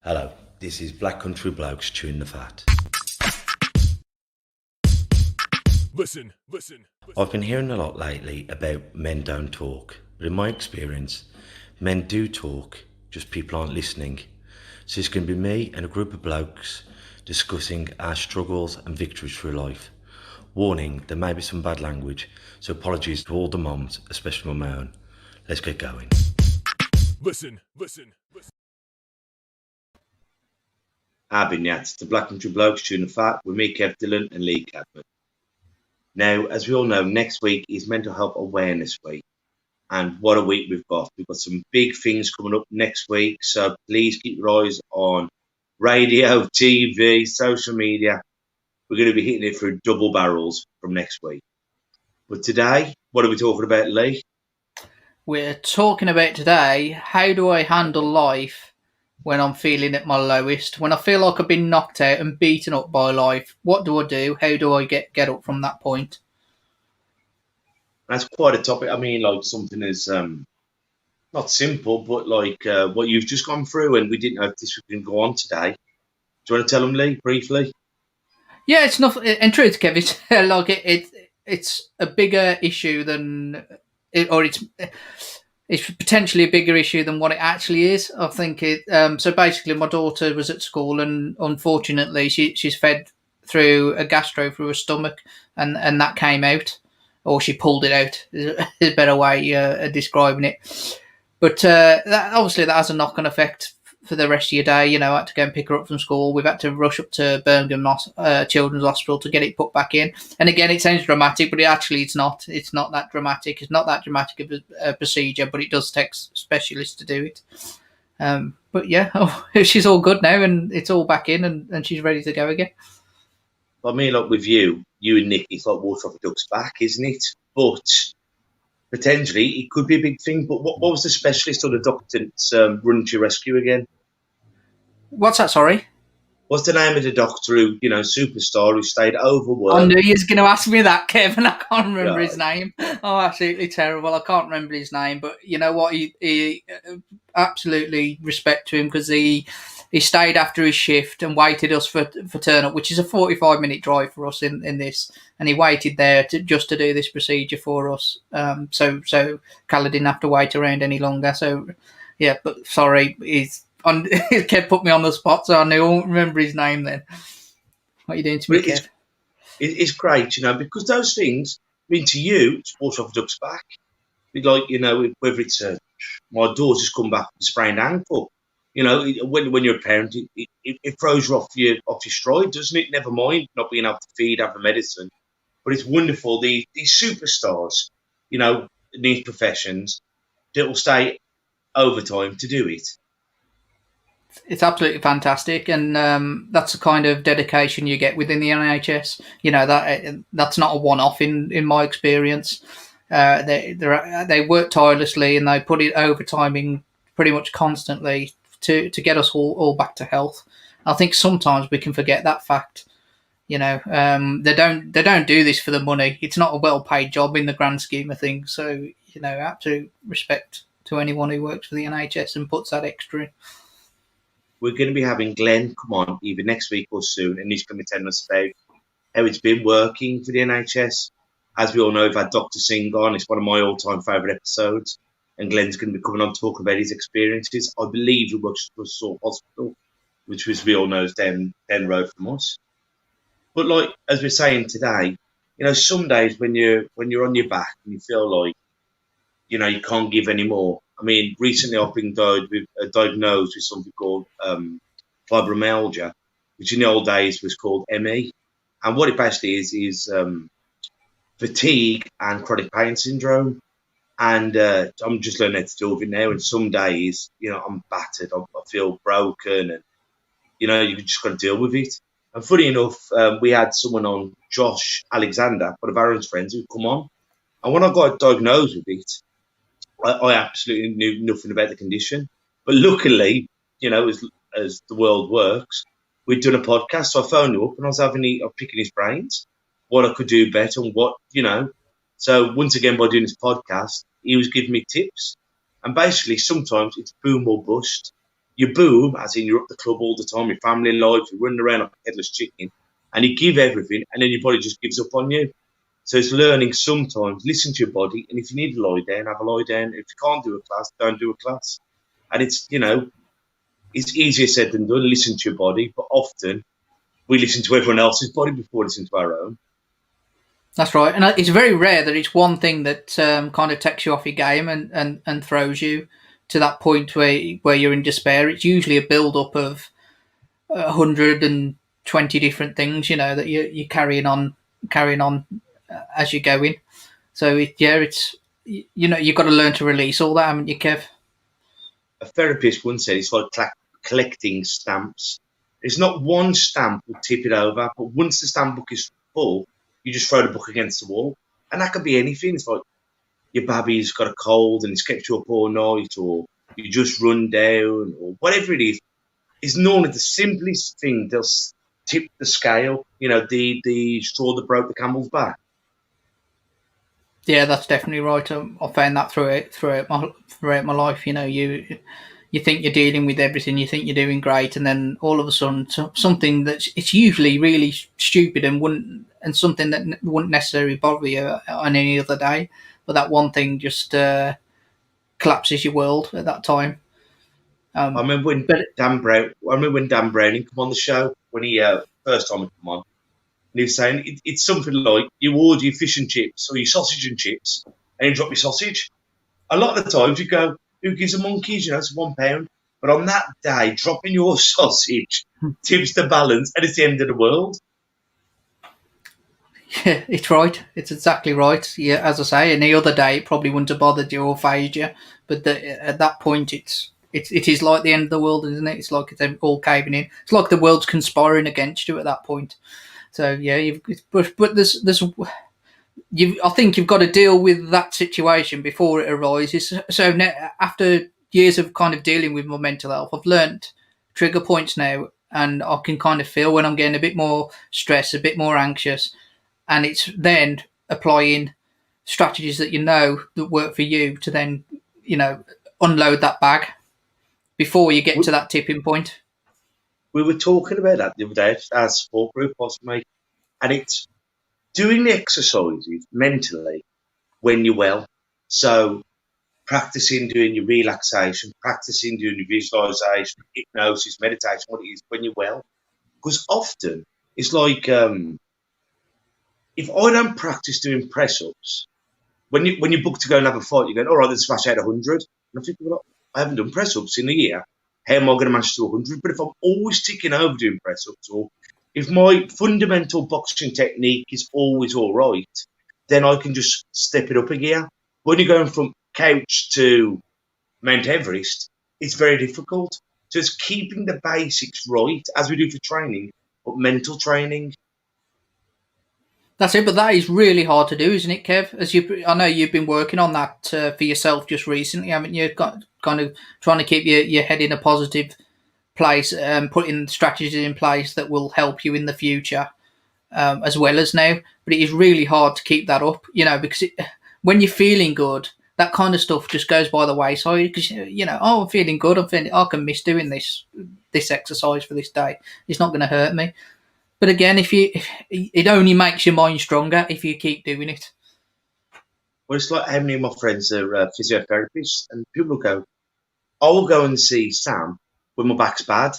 Hello, this is Black Country Blokes chewing the fat. Listen. I've been hearing a lot lately about men don't talk, but in my experience, men do talk, just people aren't listening. So it's going to be me and a group of blokes discussing our struggles and victories through life. Warning, there may be some bad language, so apologies to all the moms, especially my own. Let's get going. Listen. It's the Black Country Blokes chewing the fat with me, Kev Dillon, and Lee Cadman. Now, as we all know, next week is Mental Health Awareness Week. And what a week we've got. We've got some big things coming up next week. So please keep your eyes on radio, TV, social media. We're going to be hitting it through double barrels from next week. But today, what are we talking about, Lee? We're talking about today, how do I handle life when I'm feeling at my lowest? When I feel like I've been knocked out and beaten up by life, what do I do? How do I get up from that point? That's quite a topic. I mean, like something is not simple, but like what you've just gone through, and we didn't know if this was going to go on today. Do you want to tell them, Lee, briefly? Yeah, it's not. In truth, Kev, it's like it's a bigger issue than it's potentially a bigger issue than what it actually is. I think it. So basically, my daughter was at school, and unfortunately, she's fed through a gastro through her stomach, and that came out, or she pulled it out. Is a better way of describing it. But that has a knock-on effect for the rest of your day. You know, I had to go and pick her up from school. We've had to rush up to Birmingham Children's Hospital to get it put back in. And again, it sounds dramatic, but it's not. It's not that dramatic. It's not that dramatic of a procedure, but it does take specialists to do it. But yeah, she's all good now, and it's all back in, and she's ready to go again. I mean, like with you and Nick, it's like water off a duck's back, isn't it? But potentially, it could be a big thing. But what was the specialist or the doctor that's running to your rescue again? What's that, sorry? What's the name of the doctor who, superstar who stayed overworked? I knew you was going to ask me that, Kevin. I can't remember his name. Oh, absolutely terrible. I can't remember his name. But you know what? He absolutely respect to him, because he stayed after his shift and waited us for turn up, which is a 45-minute drive for us in this. And he waited there just to do this procedure for us. So Calla didn't have to wait around any longer. So, yeah, but sorry, he kept put me on the spot, so I won't remember his name then. What are you doing to me, Kev? It's great, because those things, I mean, to you, it's water off a duck's back. Like, whether it's my daughter's come back with a sprained ankle, when you're a parent, it throws you off your stride, doesn't it? Never mind not being able to feed, have the medicine. But it's wonderful, these superstars, in these professions, that will stay overtime to do it. It's absolutely fantastic, and that's the kind of dedication you get within the NHS. That's not a one-off in my experience. They work tirelessly, and they put it overtiming pretty much constantly to get us all back to health. I think sometimes we can forget that fact. They don't do this for the money. It's not a well-paid job in the grand scheme of things. So absolute respect to anyone who works for the NHS and puts that extra in. We're going to be having Glenn come on either next week or soon, and he's going to be telling us about how it's been working for the NHS. As we all know, we've had Dr. Singh on. It's one of my all-time favourite episodes, and Glenn's going to be coming on talking about his experiences. I believe he works for Salt Hospital, which, as we all know, is down the road from us. But like as we're saying today, some days when you're on your back and you feel like you can't give any more. I mean, recently I've been diagnosed with something called fibromyalgia, which in the old days was called ME. And what it basically is fatigue and chronic pain syndrome. And I'm just learning how to deal with it now. And some days, I'm battered. I feel broken. And, you just got to deal with it. And funny enough, we had someone on, Josh Alexander, one of Aaron's friends, who'd come on. And when I got diagnosed with it, I absolutely knew nothing about the condition. But luckily, as the world works, we'd done a podcast. So I phoned him up and I was picking his brains, what I could do better and what. So once again, by doing this podcast, he was giving me tips. And basically, sometimes it's boom or bust. you boom, as in you're up the club all the time, your family life, you're running around like a headless chicken, and you give everything, and then your body just gives up on you. So it's learning sometimes, listen to your body, and if you need to lie down, have a lie down. If you can't do a class, don't do a class. And it's, it's easier said than done, listen to your body, but often we listen to everyone else's body before listening to our own. That's right. And it's very rare that it's one thing that kind of takes you off your game and throws you to that point where you're in despair. It's usually a build-up of 120 different things, that you're carrying on as you're going. So it's you've got to learn to release all that, haven't you, Kev? A therapist once said it's like collecting stamps. It's not one stamp will tip it over, but once the stamp book is full, you just throw the book against the wall, and that could be anything. It's like your baby's got a cold and it's kept you up all night, or you just run down, or whatever it is. It's normally the simplest thing that'll tip the scale. The straw that broke the camel's back. Yeah, that's definitely right. I found that throughout my life. You think you're dealing with everything, you think you're doing great, and then all of a sudden something it's usually really stupid and something that wouldn't necessarily bother you on any other day, but that one thing just collapses your world at that time. I remember when Dan Browning came on the show when he first time he came on. And he was saying it's something like you order your fish and chips or your sausage and chips, and you drop your sausage. A lot of the times you go, who gives a monkeys? It's £1. But on that day, dropping your sausage tips the balance, and it's the end of the world. Yeah, it's right. It's exactly right. Yeah, as I say, any other day it probably wouldn't have bothered you or phased you, but at that point, it is like the end of the world, isn't it? It's like it's all caving in. It's like the world's conspiring against you at that point. So yeah, but there's I think you've got to deal with that situation before it arises. So now, after years of kind of dealing with my mental health, I've learnt trigger points now, and I can kind of feel when I'm getting a bit more stressed, a bit more anxious, and it's then applying strategies that work for you to then unload that bag before you get to that tipping point. We were talking about that the other day at our support group, mate, and it's doing the exercises mentally when you're well. So practicing doing your relaxation, practicing doing your visualization, hypnosis, meditation, what it is when you're well. Because often it's like if I don't practice doing press-ups, when you book to go and have a fight, you're going, all right, let's smash out 100. And I think, well, I haven't done press-ups in a year. How am I going to manage to do 100? But if I'm always ticking over doing press-ups, or if my fundamental boxing technique is always all right, then I can just step it up a gear. When you're going from couch to Mount Everest, it's very difficult. So it's keeping the basics right, as we do for training, but mental training. That's it, but that is really hard to do, isn't it, Kev? I know you've been working on that for yourself just recently, haven't you? Got kind of trying to keep your head in a positive place, putting strategies in place that will help you in the future, as well as now. But it is really hard to keep that up, because when you're feeling good, that kind of stuff just goes by the wayside. Because I'm feeling good. I can miss doing this exercise for this day. It's not going to hurt me. But again, if it only makes your mind stronger if you keep doing it. Well, it's like how many of my friends are physiotherapists, and people go, I will go and see Sam when my back's bad,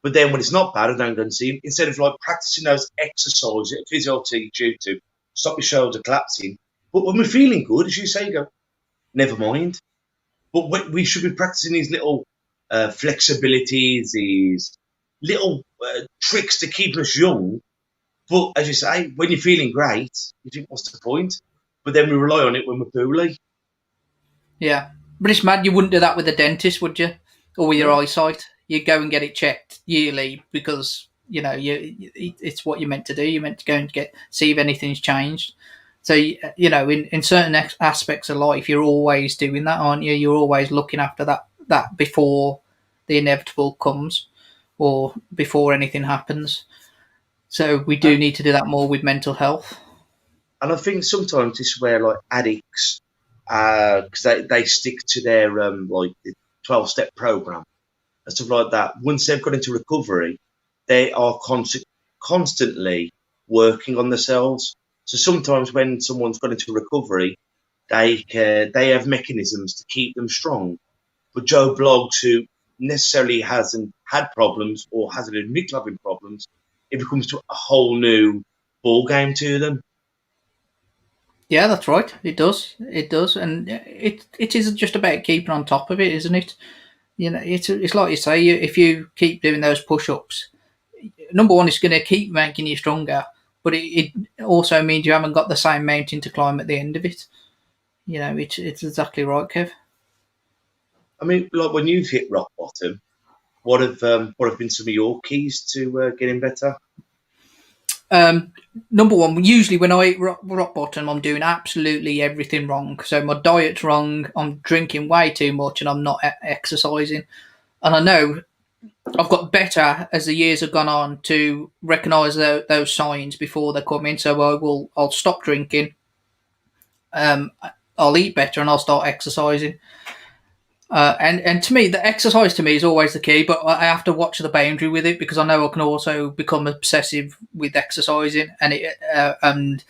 but then when it's not bad, I don't go and see him. Instead of like practicing those exercises that a physio will teach you to stop your shoulder collapsing. But when we're feeling good, as you say, you go, never mind. But we should be practicing these little flexibilities, these little tricks to keep us young. But as you say, when you're feeling great, you think, what's the point? But then we rely on it when we're poorly. Yeah. But it's mad, you wouldn't do that with a dentist, would you? Or with your eyesight. You'd go and get it checked yearly because, it's what you're meant to do. You're meant to go and see if anything's changed. So, in certain aspects of life, you're always doing that, aren't you? You're always looking after that before the inevitable comes or before anything happens. So we do need to do that more with mental health. And I think sometimes this is where, like, addicts, because they stick to their, the 12-step program. and stuff like that, once they've got into recovery, they are constantly working on themselves. So sometimes when someone's got into recovery, they have mechanisms to keep them strong. But Joe Bloggs, who necessarily hasn't had problems or hasn't admitted having problems, it becomes to a whole new ball game to them. Yeah, that's right. It does. It does, and it is just about keeping on top of it, isn't it? It's like you say. If you keep doing those push-ups, number one, it's going to keep making you stronger, but it also means you haven't got the same mountain to climb at the end of it. It's exactly right, Kev. I mean, like when you've hit rock bottom, what have been some of your keys to getting better? Number one, usually when I hit rock bottom, I'm doing absolutely everything wrong. So my diet's wrong, I'm drinking way too much, and I'm not exercising. And I know I've got better as the years have gone on to recognise those signs before they come in. So I'll stop drinking, I'll eat better, and I'll start exercising. And to me, the exercise to me is always the key, but I have to watch the boundary with it because I know I can also become obsessive with exercising, and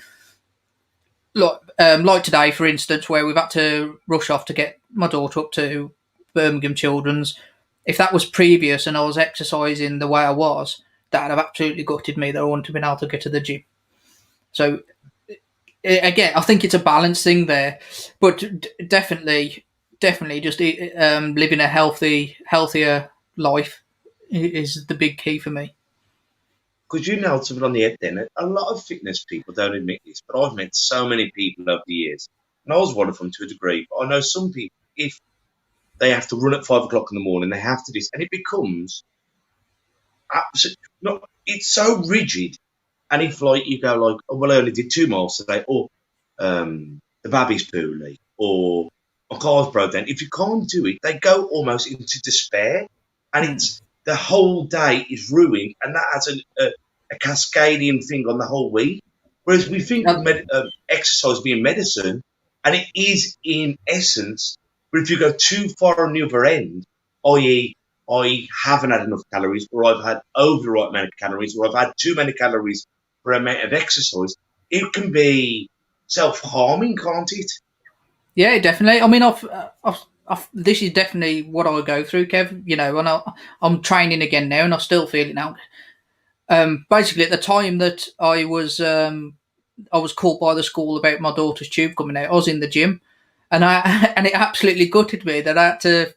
like today, for instance, where we've had to rush off to get my daughter up to Birmingham Children's. If that was previous and I was exercising the way I was, that would have absolutely gutted me that I wouldn't have been able to get to the gym. So again, I think it's a balance thing there, but definitely just living a healthier life is the big key for me. Because you nailed something on the head then. A lot of fitness people don't admit this, but I've met so many people over the years, and I was one of them to a degree. But I know some people, if they have to run at 5 o'clock in the morning, they have to do this, and it becomes absolutely not. It's so rigid. And if like you go like, oh, well, I only did 2 miles today, or the baby's poorly, or my car's broke down. If you can't do it, they go almost into despair, and it's the whole day is ruined, and that has a cascading thing on the whole week. Whereas we think of exercise being medicine, and it is in essence. But if you go too far on the other end, i.e., I haven't had enough calories, or I've had over the right amount of calories, or I've had too many calories for amount of exercise, it can be self-harming, can't it? Yeah, definitely. I mean, this is definitely what I go through, Kev. And I'm training again now, and I still feel it now. Basically, at the time that I was called by the school about my daughter's tube coming out, I was in the gym, and it absolutely gutted me that I had to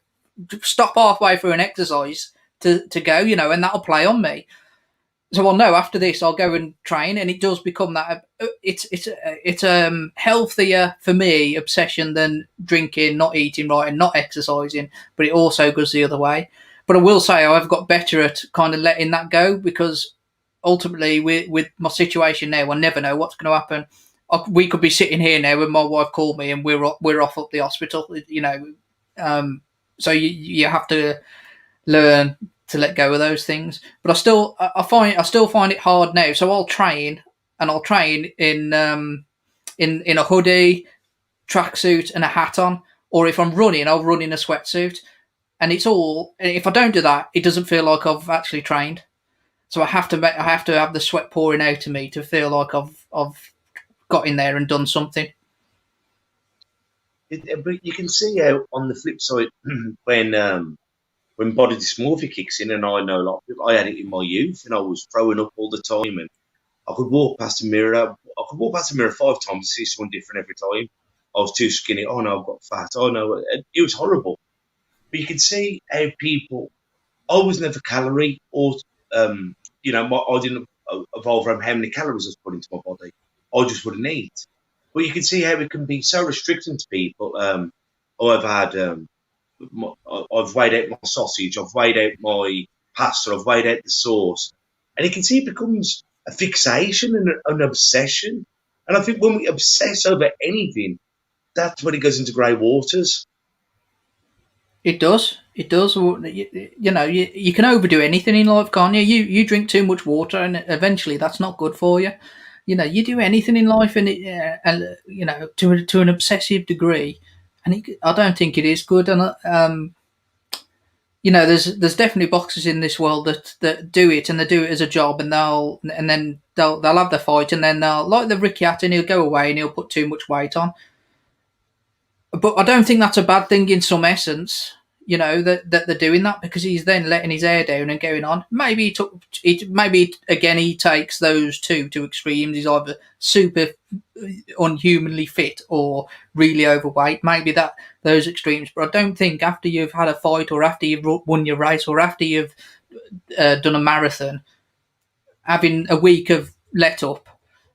stop halfway through an exercise to go, and that'll play on me. So I'll know after this I'll go and train, and it does become that. It's healthier for me obsession than drinking, not eating right, and not exercising. But it also goes the other way. But I will say I've got better at kind of letting that go because ultimately with my situation now, I never know what's going to happen. We could be sitting here now and my wife called me and we're off up the hospital. So you have to learn to let go of those things. But I still find it hard now. So I'll train in a hoodie, tracksuit, and a hat on. Or if I'm running, I'll run in a sweatsuit. And if I don't do that, it doesn't feel like I've actually trained. So I have to have the sweat pouring out of me to feel like I've got in there and done something. But you can see how on the flip side, when body dysmorphia kicks in, and I know a lot of people, I had it in my youth, and I was throwing up all the time, and I could walk past a mirror. I could walk past a mirror 5 times and see someone different every time. I was too skinny. Oh no, I've got fat. Oh no, it was horrible. But you can see how people. I was never calorie, or I didn't evolve around how many calories I was putting into my body. I just wouldn't eat. But you can see how it can be so restricting to people. I've had. I've weighed out my sausage, I've weighed out my pasta, I've weighed out the sauce. And you can see it becomes a fixation and an obsession. And I think when we obsess over anything, that's when it goes into grey waters. It does. It does. You can overdo anything in life, can't you? You drink too much water, and eventually that's not good for you. You do anything in life, and to an obsessive degree, and I don't think it is good. And there's definitely boxers in this world that do it, and they do it as a job, and they'll have their fight, and then they'll, like the Ricky Hatton, he'll go away and he'll put too much weight on. But I don't think that's a bad thing in some essence, that they're doing that, because he's then letting his hair down and going on. Maybe he takes those two to extremes. He's either super unhumanly fit or really overweight. Maybe those extremes. But I don't think after you've had a fight, or after you've won your race, or after you've done a marathon, having a week of let up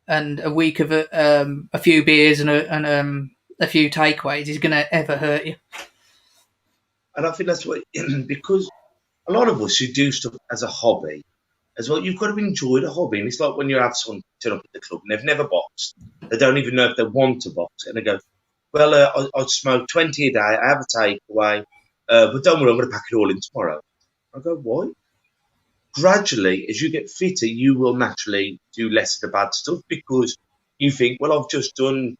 and a week of a few beers and a few takeaways is going to ever hurt you. And I think that's what, because a lot of us who do stuff as a hobby as well, you've got to enjoy the hobby. And it's like when you have someone turn up at the club and they've never boxed, they don't even know if they want to box, and they go, well, I smoke 20 a day, I have a takeaway, but don't worry, I'm going to pack it all in tomorrow. I go, why? Gradually, as you get fitter, you will naturally do less of the bad stuff, because you think, well, I've just done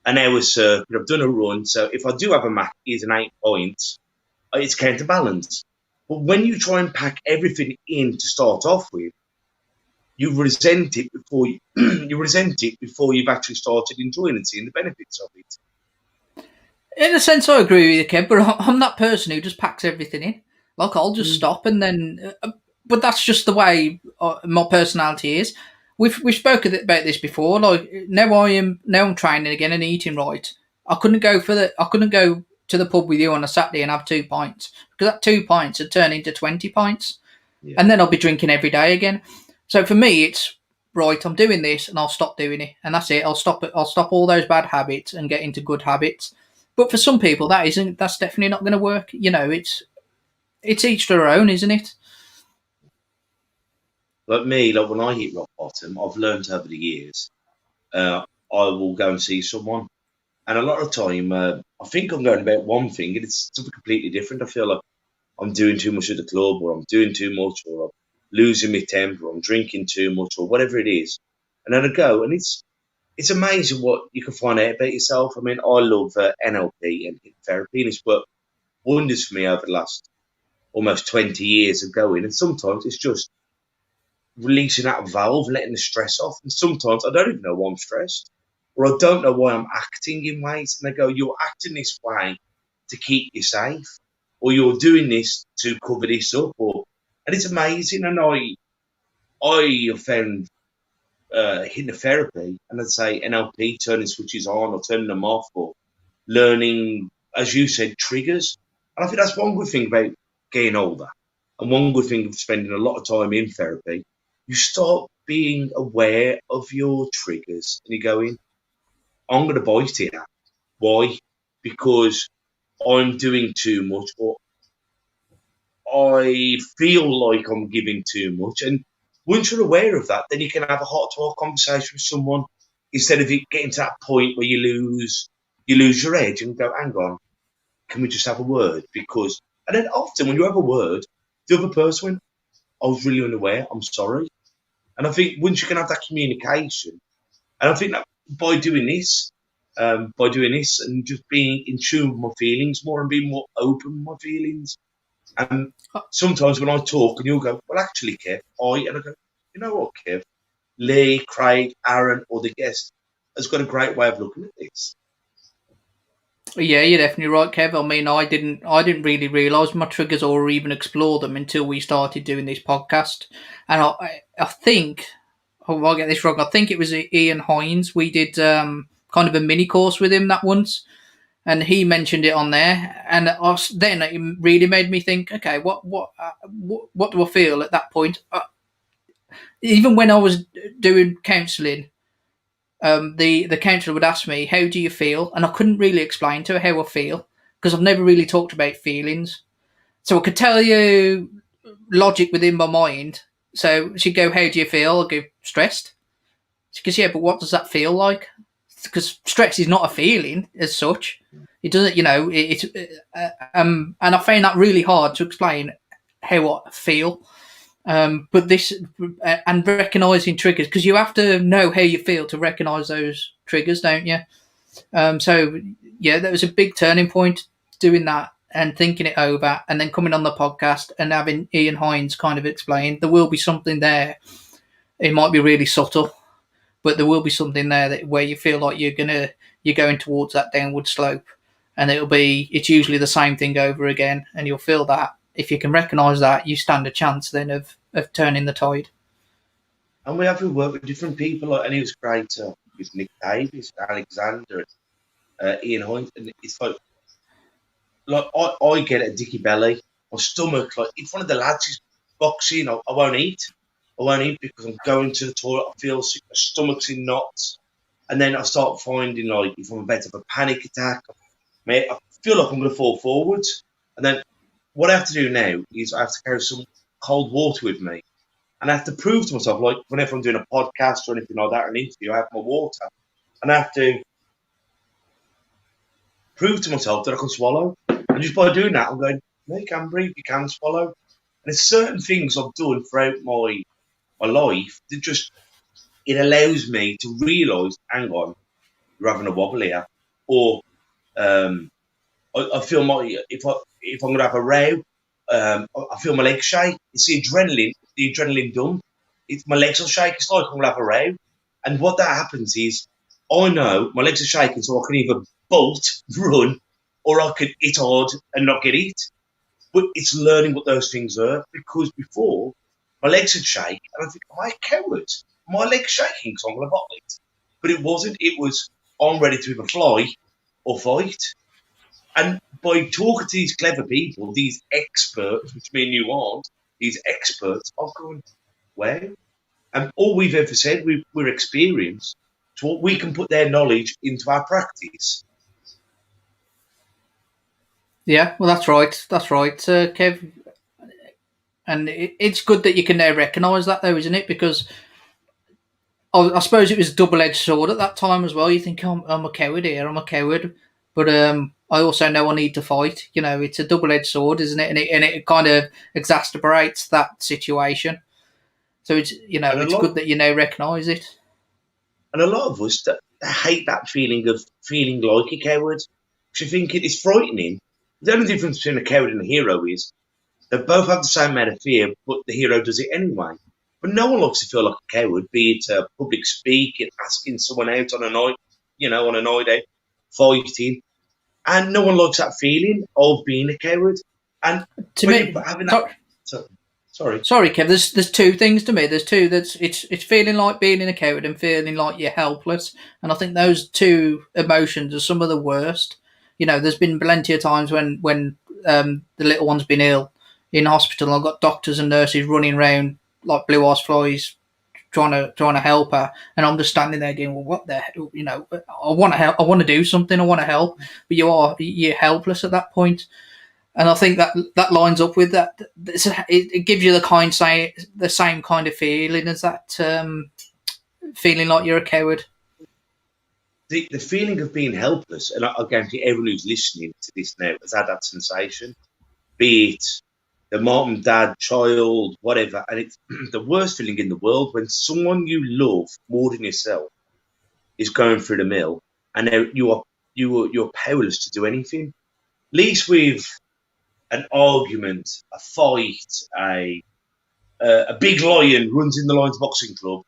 an hour circuit, I've done a run, so if I do have a match, it's an 8 points, it's counterbalanced. But when you try and pack everything in to start off with, you resent it before you've actually started enjoying and seeing the benefits of it. In a sense, I agree with you, Kev, but I'm that person who just packs everything in. Like, I'll just stop and then... but that's just the way my personality is. We've spoken about this before. Like, now I'm training again and eating right. I couldn't go to the pub with you on a Saturday and have 2 pints, because that 2 pints would turn into 20 pints, and then I'll be drinking every day again. So for me, it's right. I'm doing this, and I'll stop doing it, and that's it. I'll stop all those bad habits and get into good habits. But for some people, that's definitely not going to work. It's each their own, isn't it? Like me, like when I hit rock bottom, I've learned over the years, I will go and see someone. And a lot of the time, I think I'm going about one thing, and it's something completely different. I feel like I'm doing too much at the club, or I'm doing too much, or I'm losing my temper, or I'm drinking too much, or whatever it is. And then I go, and it's amazing what you can find out about yourself. I mean, I love NLP and therapy, and it's worked wonders for me over the last almost 20 years of going. And sometimes it's just releasing that valve, letting the stress off. And sometimes I don't even know why I'm stressed, or I don't know why I'm acting in ways. And they go, you're acting this way to keep you safe, or you're doing this to cover this up. And it's amazing. And I have found hypnotherapy, and I'd say NLP, turning switches on or turning them off, or learning, as you said, triggers. And I think that's one good thing about getting older, and one good thing of spending a lot of time in therapy. You start being aware of your triggers, and you're going, I'm going to bite here. Why? Because I'm doing too much, or I feel like I'm giving too much. And once you're aware of that, then you can have a heart-to-heart conversation with someone, instead of it getting to that point where you lose your edge and go, hang on, can we just have a word? And then often when you have a word, the other person went, I was really unaware, I'm sorry. And I think once you can have that communication, and I think that by doing this and just being in tune with my feelings more, and being more open with my feelings. And sometimes when I talk, and you'll go, well, actually, Kev, and I go, you know what, Kev, Lee, Craig, Aaron, or the guest has got a great way of looking at this. Yeah, you're definitely right, Kev. I mean, I didn't really realise my triggers or even explore them until we started doing this podcast. And I think, if I get this wrong, I think it was Ian Hines. We did kind of a mini course with him that once, and he mentioned it on there. And then it really made me think, okay, what do I feel at that point? Even when I was doing counselling, the counsellor would ask me, how do you feel? And I couldn't really explain to her how I feel, because I've never really talked about feelings. So I could tell you logic within my mind. So she'd go, how do you feel? I'd go, stressed. She goes, yeah, but what does that feel like? Because stress is not a feeling as such. It doesn't, and I find that really hard to explain how I feel. But this, and recognising triggers, because you have to know how you feel to recognise those triggers, don't you? So yeah, that was a big turning point doing that and thinking it over, and then coming on the podcast and having Ian Hines kind of explain, there will be something there. It might be really subtle, but there will be something there that where you feel like you're going towards that downward slope, and it's usually the same thing over again, and you'll feel that if you can recognise that, you stand a chance then of turning the tide. And we have to work with different people, and he was great with Nick Davis, Alexander, Ian Hines, and it's like I get a dicky belly, my stomach, like if one of the lads is boxing, I won't eat. I won't eat because I'm going to the toilet, I feel sick, my stomach's in knots, and then I start finding like if I'm about to have a panic attack, I feel like I'm going to fall forwards, and then what I have to do now is I have to carry some cold water with me. And I have to prove to myself, like whenever I'm doing a podcast or anything like that, or an interview, I have my water. And I have to prove to myself that I can swallow. And just by doing that, I'm going, no, you can breathe, you can swallow. And there's certain things I've done throughout my life that just, it allows me to realise, hang on, you're having a wobble here. Or I feel if I'm going to have a row, I feel my legs shake. It's the adrenaline dump. My legs will shake. It's like I'm going to have a row. And what that happens is, I know my legs are shaking, so I can either bolt, run, or I can hit hard and not get hit. But it's learning what those things are, because before, my legs would shake, and I think, am I a coward? My legs shaking because I'm going to bottle it. But it wasn't. It was, I'm ready to either fly or fight. And by talking to these clever people, these experts, which me and you aren't, these experts, I've gone, wow. And all we've ever said, we're experienced. So we can put their knowledge into our practice. Yeah, well, that's right. That's right, Kev. And it's good that you can now recognise that, though, isn't it? Because I suppose it was a double-edged sword at that time as well. You think, I'm a coward here, I'm a coward. But I also know I need to fight. You know, it's a double-edged sword, isn't it? And it kind of exacerbates that situation. So it's good that you now recognise it. And a lot of us that hate that feeling of feeling like a coward. Because you think it's frightening. The only difference between a coward and a hero is they both have the same amount of fear, but the hero does it anyway. But no one likes to feel like a coward, be it public speaking, asking someone out on a night, on a night out, fighting. And no one likes that feeling of being a coward. And to me, having that. Sorry, Kev. There's two things to me. There's two. It's feeling like being in a coward and feeling like you're helpless. And I think those two emotions are some of the worst. There's been plenty of times when the little one's been ill in hospital. I've got doctors and nurses running around like blue-ass flies, trying to help her, and I'm just standing there going, well, what the hell? I want to help. I want to do something. I want to help, but you're helpless at that point. And I think that lines up with that. It gives you the same kind of feeling as that feeling like you're a coward. The feeling of being helpless, and I guarantee everyone who's listening to this now has had that sensation, be it the mom, dad, child, whatever. And it's the worst feeling in the world when someone you love more than yourself is going through the mill, and you're powerless to do anything. At least with an argument, a fight, a big lion runs in the Lions Boxing Club,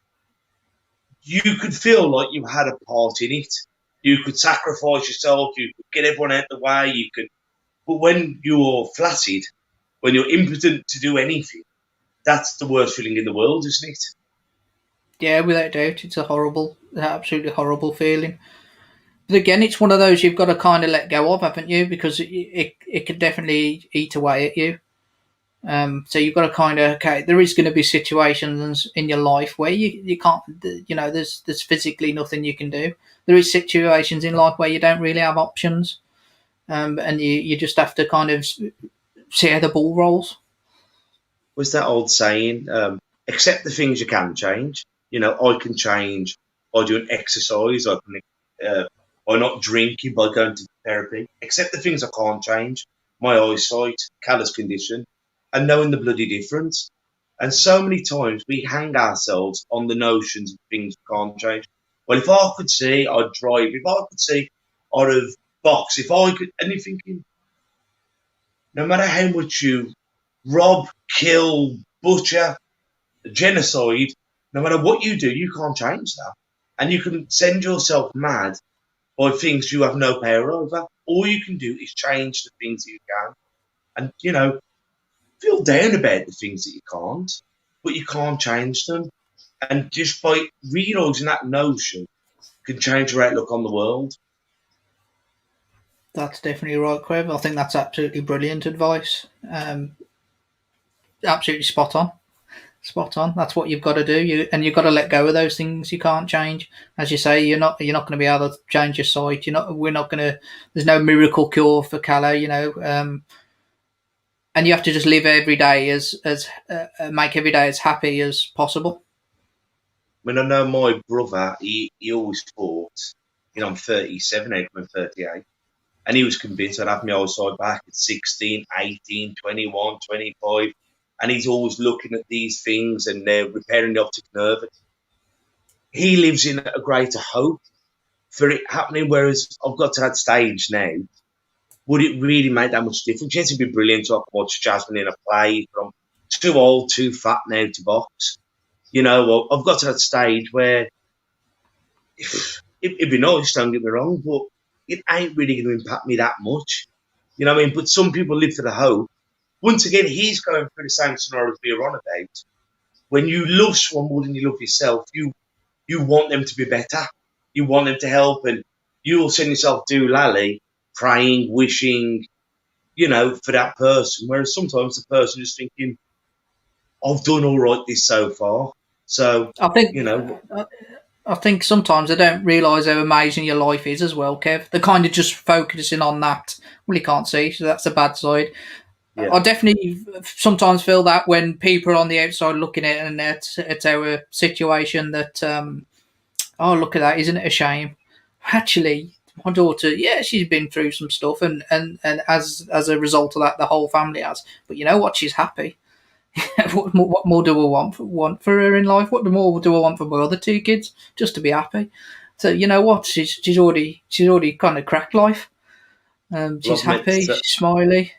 you could feel like you had a part in it. You could sacrifice yourself. You could get everyone out of the way. But when you're flaccid, when you're impotent to do anything, that's the worst feeling in the world, isn't it? Yeah, without doubt, it's absolutely horrible feeling. But again, it's one of those you've got to kind of let go of, haven't you? Because it could definitely eat away at you. So you've got to kind of, okay, there is going to be situations in your life where you can't, there's physically nothing you can do. There is situations in life where you don't really have options, and you just have to kind of see how the ball rolls. Was that old saying, accept the things you can change. I can change by doing exercise. By not drinking, by going to therapy. Accept the things I can't change. My eyesight, callous condition, and knowing the bloody difference. And so many times we hang ourselves on the notions of things we can't change. Well, if I could see, I'd drive. If I could see, I'd have boxed. If I could, and you're thinking, No matter how much you rob, kill, butcher, genocide, no matter what you do, you can't change that. And you can send yourself mad by things you have no power over. All you can do is change the things that you can. And, feel down about the things that you can't, but you can't change them. And just by realising that notion can change your outlook on the world. That's definitely right, Crev. I think that's absolutely brilliant advice. Absolutely spot on. Spot on. That's what you've got to do. You've got to let go of those things you can't change. As you say, you're not going to be able to change your sight. We're not going to. There's no miracle cure for Calla. And you have to just live every day as make every day as happy as possible. I mean, I know my brother. He always thought, I'm 37 now, I'm 38. And he was convinced I'd have my eyesight back at 16, 18, 21, 25. And he's always looking at these things and they're repairing the optic nerve. He lives in a greater hope for it happening, whereas I've got to that stage now. Would it really make that much difference? Yes, it'd be brilliant to watch Jasmine in a play, but I'm too old, too fat now to box. I've got to that stage where it'd be nice, don't get me wrong, but it ain't really going to impact me that much. You know what I mean? But some people live for the hope. Once again, he's going through the same scenario we're on about. When you love someone more than you love yourself, you want them to be better. You want them to help, and you'll send yourself doolally, praying, wishing, for that person. Whereas sometimes the person is thinking, I've done all right this so far. So, I think I think sometimes they don't realise how amazing your life is as well, Kev. They're kind of just focusing on that. Well, you can't see, so that's the bad side. Yeah. I definitely sometimes feel that when people are on the outside looking at it and it's our situation that, oh, look at that, isn't it a shame? Actually, my daughter, yeah, she's been through some stuff, and as a result of that, the whole family has. But you know what? She's happy. What more do I want for her in life? What more do I want for my other two kids? Just to be happy. So you know what? She's already kind of cracked life. She's happy. She's smiley.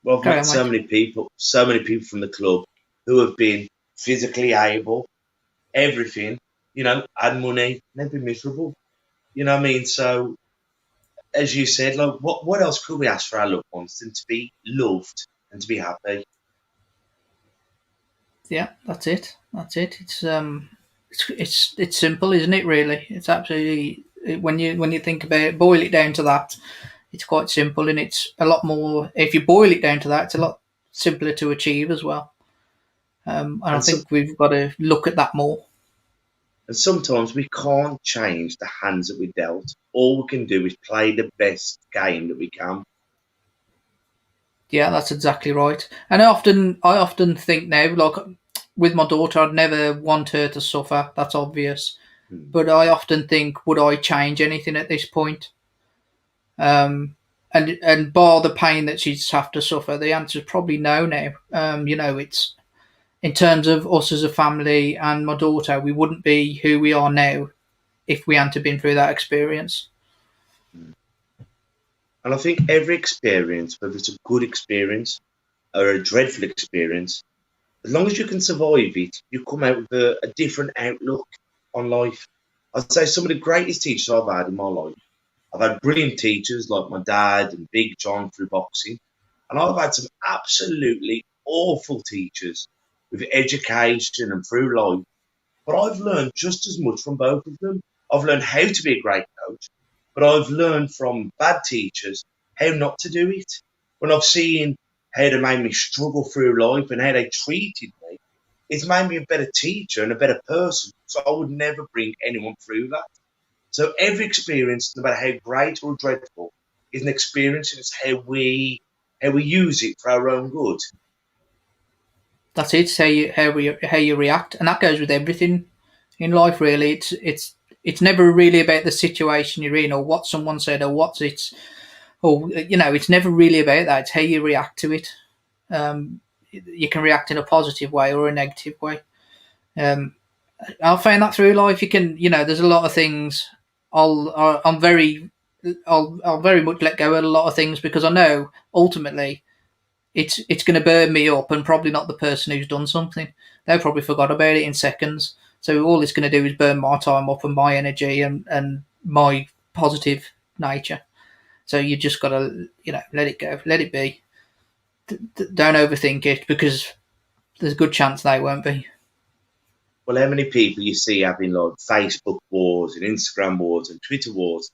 Well, I've met so many people from the club who have been physically able, everything, had money, never been miserable. You know what I mean? So, as you said, like, what else could we ask for our loved ones than to be loved and to be happy? Yeah, that's it. It's simple, isn't it? Really, it's absolutely when you think about it, boil it down to that. It's quite simple, and it's a lot more. If you boil it down to that, it's a lot simpler to achieve as well. And I think we've got to look at that more. And sometimes we can't change the hands that we're dealt. All we can do is play the best game that we can. Yeah, that's exactly right. And I often think now, like with my daughter, I'd never want her to suffer. That's obvious. But I often think, would I change anything at this point? And bar the pain that she'd have to suffer, the answer is probably no. Now, it's in terms of us as a family and my daughter, we wouldn't be who we are now if we hadn't been through that experience. And I think every experience, whether it's a good experience or a dreadful experience, as long as you can survive it, you come out with a different outlook on life. I'd say some of the greatest teachers I've had in my life. I've had brilliant teachers like my dad and Big John through boxing. And I've had some absolutely awful teachers with education and through life. But I've learned just as much from both of them. I've learned how to be a great coach, but I've learned from bad teachers how not to do it. When I've seen how they made me struggle through life and how they treated me, it's made me a better teacher and a better person. So I would never bring anyone through that. So every experience, no matter how great or dreadful, is an experience, and it's how we use it for our own good. That's it. It's how you react, and that goes with everything in life. Really, it's never really about the situation you're in or what someone said or it's never really about that. It's how you react to it. You can react in a positive way or a negative way. I'll find that through life. You can, there's a lot of things. I'll very much let go of a lot of things because I know ultimately it's going to burn me up, and probably not the person who's done something. They'll probably forgot about it in seconds. So all it's going to do is burn my time up and my energy and my positive nature. So you just got to, let it go, let it be. Don't overthink it, because there's a good chance they won't be. Well, how many people you see having like Facebook wars and Instagram wars and Twitter wars,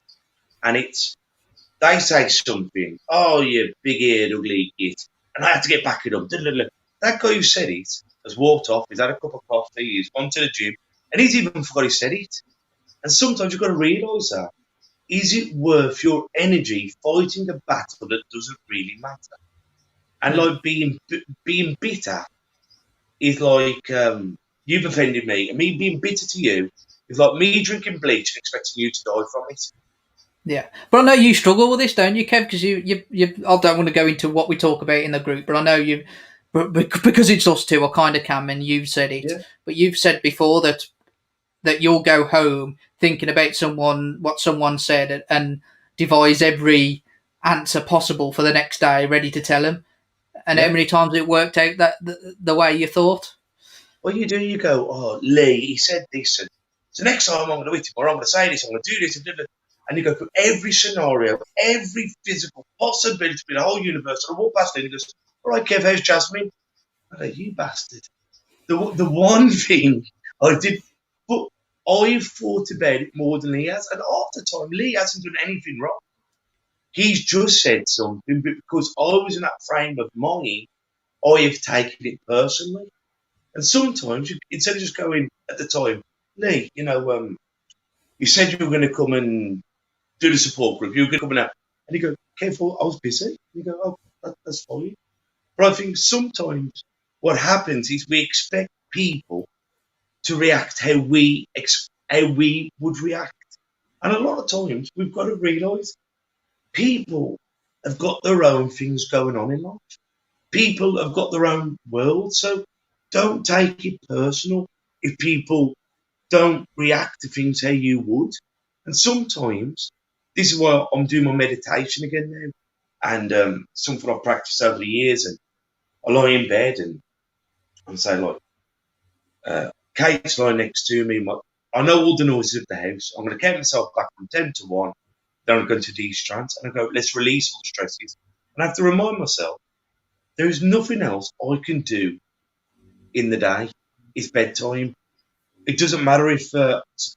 and they say something, oh, you big-eared, ugly git, and I have to get back it up. That guy who said it has walked off, he's had a cup of coffee, he's gone to the gym, and he's even forgot he said it. And sometimes you've got to realise that. Is it worth your energy fighting a battle that doesn't really matter? And like being bitter is like, you've offended me, and me being bitter to you is like me drinking bleach and expecting you to die from it. Yeah, but I know you struggle with this, don't you, Kev? Because you I don't want to go into what we talk about in the group, but I know you, because it's us two. I kind of can, and you've said it, but you've said before that you'll go home thinking about what someone said, and devise every answer possible for the next day, ready to tell them. And how many times it worked out that the way you thought? What you do, you go, oh, Lee, he said this, and so next time I'm going to hit him, or I'm going to say this, I'm going to do this, and you go through every scenario, every physical possibility in the whole universe, and I walk past him and he goes, all right, Kev, how's Jasmine? I go, you bastard. The one thing I did, but I've thought about it more than Lee has, and half the time, Lee hasn't done anything wrong. He's just said something, but because I was in that frame of mind, I have taken it personally. And sometimes, instead of just going at the time, Lee, you said you were going to come and do the support group. You were going to come out. And you go, careful, I was busy. And you go, oh, that's fine. But I think sometimes what happens is we expect people to react how we would react. And a lot of times we've got to realise people have got their own things going on in life. People have got their own world. So don't take it personal if people don't react to things how you would. And sometimes, this is why I'm doing my meditation again now, and something I've practiced over the years. And I lie in bed and I'm saying, like, Kate's lying next to me. I know all the noises of the house. I'm going to count myself back from 10 to 1. Then I'm going to de-stress, and I go, let's release all the stresses. And I have to remind myself, there is nothing else I can do in the day. It's bedtime. It doesn't matter if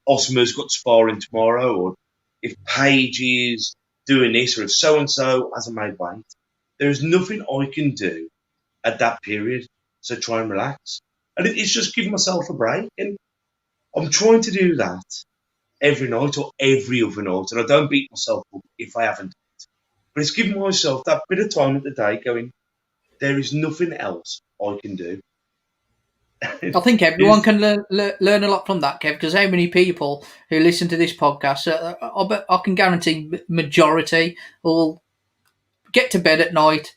Osma's got sparring tomorrow, or if Paige is doing this, or if so-and-so hasn't made weight. There is nothing I can do at that period, so try and relax. And it's just giving myself a break. And I'm trying to do that every night or every other night, and I don't beat myself up if I haven't. But it's giving myself that bit of time at the day going, there is nothing else I can do. I think everyone can learn a lot from that, Kev, because how many people who listen to this podcast, I can guarantee majority will get to bed at night,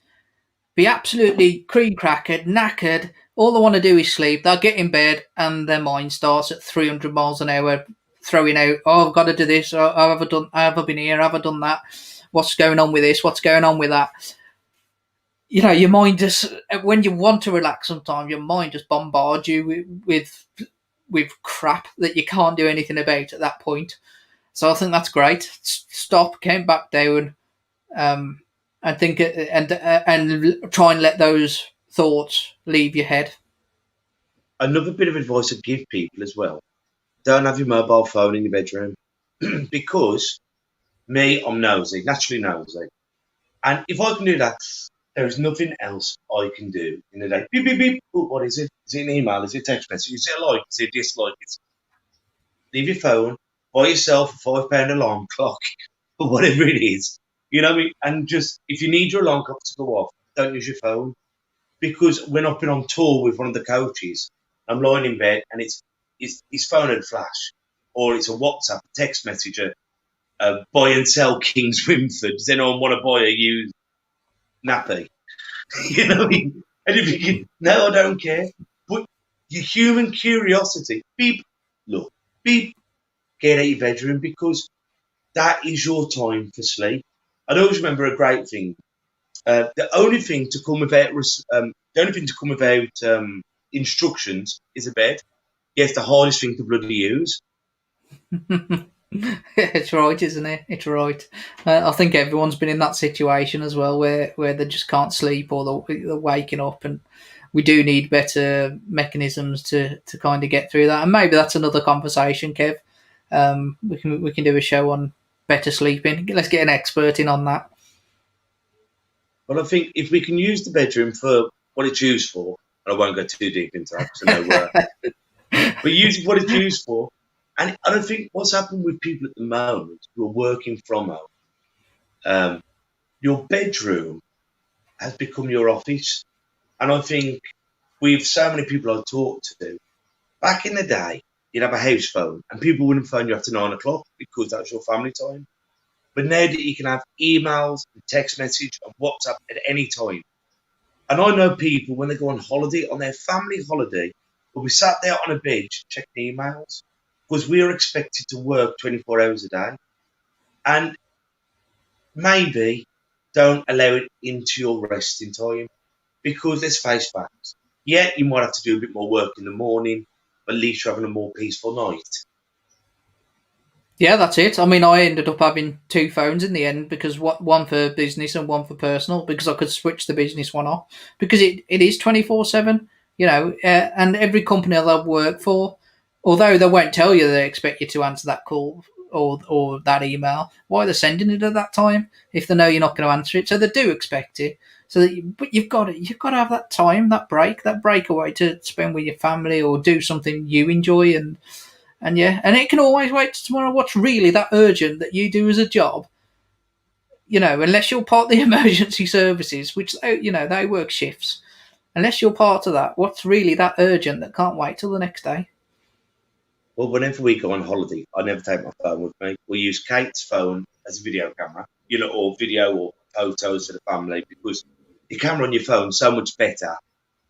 be absolutely cream-crackered, knackered, all they want to do is sleep. They'll get in bed and their mind starts at 300 miles an hour, throwing out, oh, I've got to do this, oh, have I been here, have I done that, what's going on with this, what's going on with that. Your mind just, when you want to relax sometimes, your mind just bombards you with crap that you can't do anything about at that point. So I think that's great. Stop, count back down, and think, and try and let those thoughts leave your head. Another bit of advice I'd give people as well, don't have your mobile phone in your bedroom. Because I'm nosy, naturally nosy. And if I can do that, there is nothing else I can do in the day. Beep, beep, beep. Oh, what is it? Is it an email? Is it a text message? Is it a like? Is it a dislike? Leave your phone, buy yourself a £5 alarm clock, or whatever it is. You know what I mean? And just, if you need your alarm clock to go off, don't use your phone. Because when I've been on tour with one of the coaches, I'm lying in bed and his phone had flash, or it's a WhatsApp, a text message, a buy and sell Kings Wimford. Does anyone want to buy a used nappy? You know what I mean? And if you can, no, I don't care. But your human curiosity, beep, get out of your bedroom, because that is your time for sleep. I always remember a great thing. The only thing to come without instructions is a bed. Yes, the hardest thing to bloody use. It's right, isn't it? It's right. I think everyone's been in that situation as well, where they just can't sleep or they're waking up, and we do need better mechanisms to kind of get through that. And maybe that's another conversation, Kev. We can do a show on better sleeping. Let's get an expert in on that. But I think if we can use the bedroom for what it's used for, and I won't go too deep into that because I know but use what it's used for. And I don't think what's happened with people at the moment who are working from home, your bedroom has become your office. And I think with so many people I've talked to, back in the day, you'd have a house phone and people wouldn't phone you after 9 o'clock because that was your family time. But now that you can have emails, and text message, and WhatsApp at any time. And I know people, when they go on holiday, on their family holiday, will be sat there on a beach checking emails because we are expected to work 24 hours a day. And maybe don't allow it into your resting time because let's face facts. Yeah, you might have to do a bit more work in the morning, but at least you're having a more peaceful night. Yeah, that's it. I mean, I ended up having two phones in the end because one for business and one for personal because I could switch the business one off because it is 24/7, and every company that I work for, although they won't tell you they expect you to answer that call or that email, why they're sending it at that time if they know you're not going to answer it. So they do expect it. But you've got to have that time, that breakaway to spend with your family or do something you enjoy and it can always wait till tomorrow. What's really that urgent that you do as a job? Unless you're part of the emergency services, which they work shifts. Unless you're part of that, what's really that urgent that can't wait till the next day? Well, whenever we go on holiday, I never take my phone with me. We use Kate's phone as a video camera, or video or photos for the family because the camera on your phone is so much better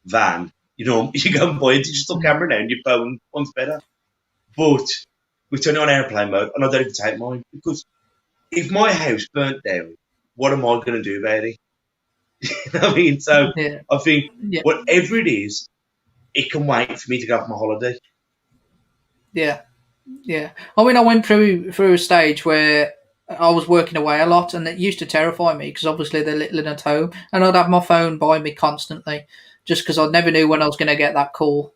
than, you go and buy a digital camera now and your phone one's better. But we turn it on airplane mode and I don't even take mine because if my house burnt down, what am I going to do about it? You know what I mean? So Yeah. I think whatever it is, it can wait for me to go off my holiday. Yeah. I mean, I went through a stage where I was working away a lot, and it used to terrify me because obviously they're little and at home, and I'd have my phone by me constantly, just because I never knew when I was going to get that call.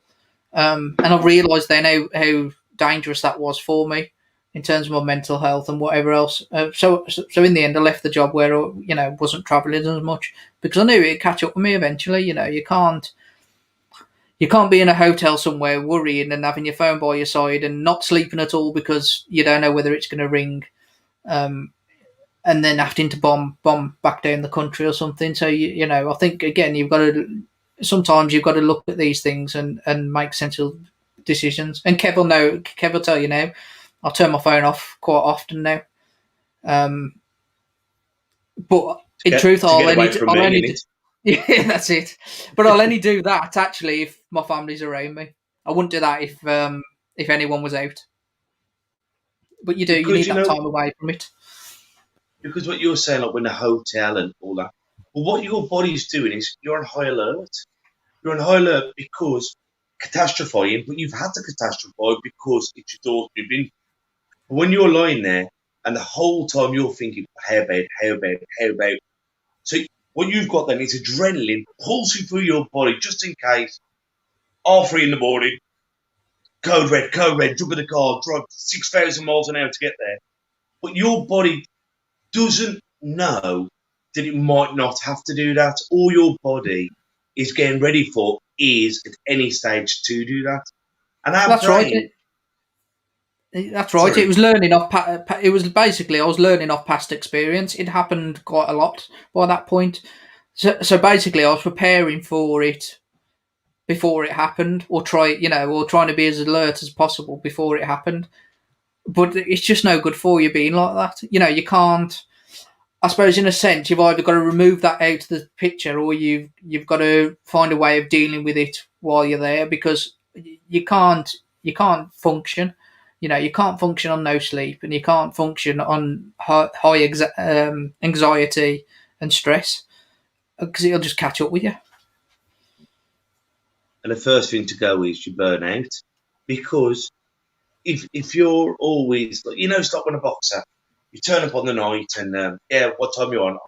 And I realised then how dangerous that was for me in terms of my mental health and whatever else. So in the end, I left the job where I wasn't travelling as much because I knew it'd catch up with me eventually. You can't be in a hotel somewhere worrying and having your phone by your side and not sleeping at all because you don't know whether it's going to ring, and then having to bomb back down the country or something. So I think again sometimes you've got to look at these things and make sensible decisions. And Kev will tell you now. I'll turn my phone off quite often now. But in truth, I'll only yeah, that's it. But I'll only do that actually if my family's around me. I wouldn't do that if anyone was out. But you need that time away from it. Because what you're saying, like when the hotel and all that, well, what your body's doing is you're on high alert. You're on high alert because catastrophizing, but you've had to catastrophize because it's your daughter you've been. But when you're lying there and the whole time you're thinking, how about. So what you've got then is adrenaline pulsing through your body just in case. 3:30 in the morning, code red, jump in the car, drive 6,000 miles an hour to get there. But your body doesn't know that it might not have to do that. All your body is getting ready for is at any stage to do that. And that's right. That's right. Sorry. It was learning off. It was basically I was learning off past experience. It happened quite a lot by that point. So basically, I was preparing for it before it happened, or trying to be as alert as possible before it happened. But it's just no good for you being like that. You can't. I suppose in a sense, you've either got to remove that out of the picture, or you've got to find a way of dealing with it while you're there because you can't function. You can't function on no sleep, and you can't function on high anxiety and stress. because it'll just catch up with you. And the first thing to go is your burnout, because if you're always, it's like when a boxer, you turn up on the night and what time you on?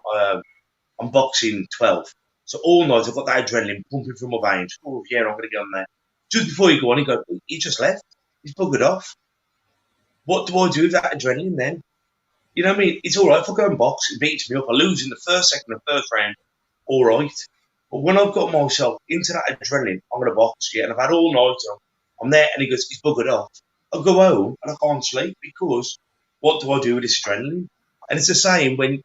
I'm boxing 12. So all night I've got that adrenaline pumping through my veins. Oh yeah, I'm going to get on there. Just before you go on, you go, he just left. He's buggered off. What do I do with that adrenaline then? You know what I mean? It's all right if I go and box, it beats me up. I lose in the first, second, and first round. All right. But when I've got myself into that adrenaline, I'm going to box, and I've had all night, I'm there, and he goes, he's buggered off. I'll go home and I can't sleep because what do I do with this adrenaline? And it's the same when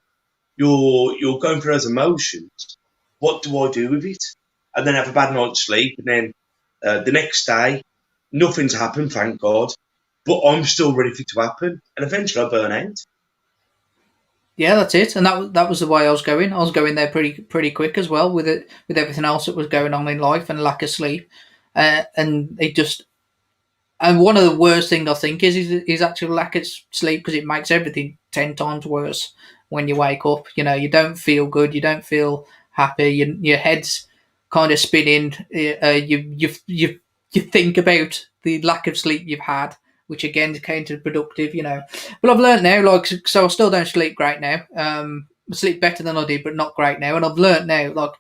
you're going through those emotions. What do I do with it? And then have a bad night's sleep, and then the next day, nothing's happened, thank God, but I'm still ready for it to happen, and eventually I burn out. Yeah, that's it, and that was the way I was going. I was going there pretty quick as well with it, with everything else that was going on in life and lack of sleep, and it just. And one of the worst things I think is actual lack of sleep, because it makes everything 10 times worse when you wake up. You don't feel good, you don't feel happy, your head's kind of spinning. You think about the lack of sleep you've had, which again is counterproductive. But I've learned now, so I still don't sleep great now. I sleep better than I did, but not great now. And I've learned now,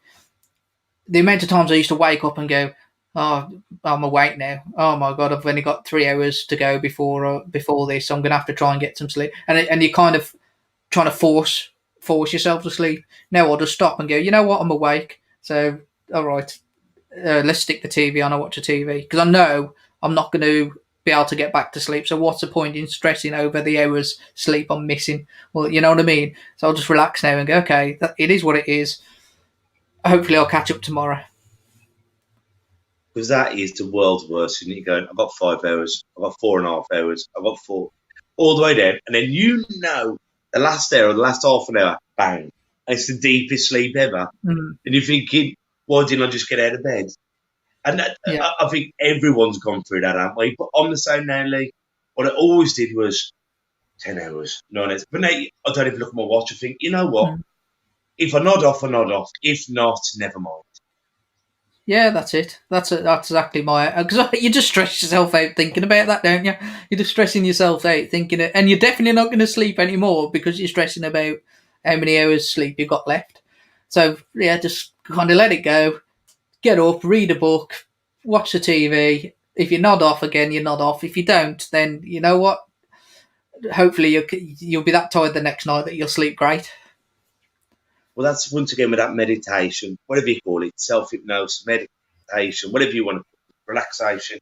the amount of times I used to wake up and go, oh, I'm awake now. Oh my God, I've only got 3 hours to go before this. So I'm going to have to try and get some sleep. And you're kind of trying to force yourself to sleep. Now I'll just stop and go, you know what, I'm awake. So, all right, let's stick the TV on and watch the TV. Because I know I'm not going to be able to get back to sleep. So what's the point in stressing over the hours sleep I'm missing? Well, you know what I mean? So I'll just relax now and go, okay, it is what it is. Hopefully I'll catch up tomorrow. Because that is the world's worst, isn't it? Going, I've got 5 hours, I've got 4.5 hours, I've got 4, all the way down. And then the last hour, the last half an hour, bang. And it's the deepest sleep ever. Mm. And you're thinking, why didn't I just get out of bed? And I think everyone's gone through that, haven't we? But I'm the same now, Lee. What I always did was 10 hours, 9 hours. But now I don't even look at my watch. I think, you know what? Mm. If I nod off, I nod off. If not, never mind. Yeah, that's it. That's exactly my... Because you just stress yourself out thinking about that, don't you? You're just stressing yourself out thinking it. And you're definitely not going to sleep anymore because you're stressing about how many hours sleep you've got left. So, yeah, just kind of let it go. Get up, read a book, watch the TV. If you nod off again, you nod off. If you don't, then you know what? Hopefully you'll be that tired the next night that you'll sleep great. Well, that's once again with that meditation, whatever you call it, self-hypnosis, meditation, whatever you want to call it, relaxation.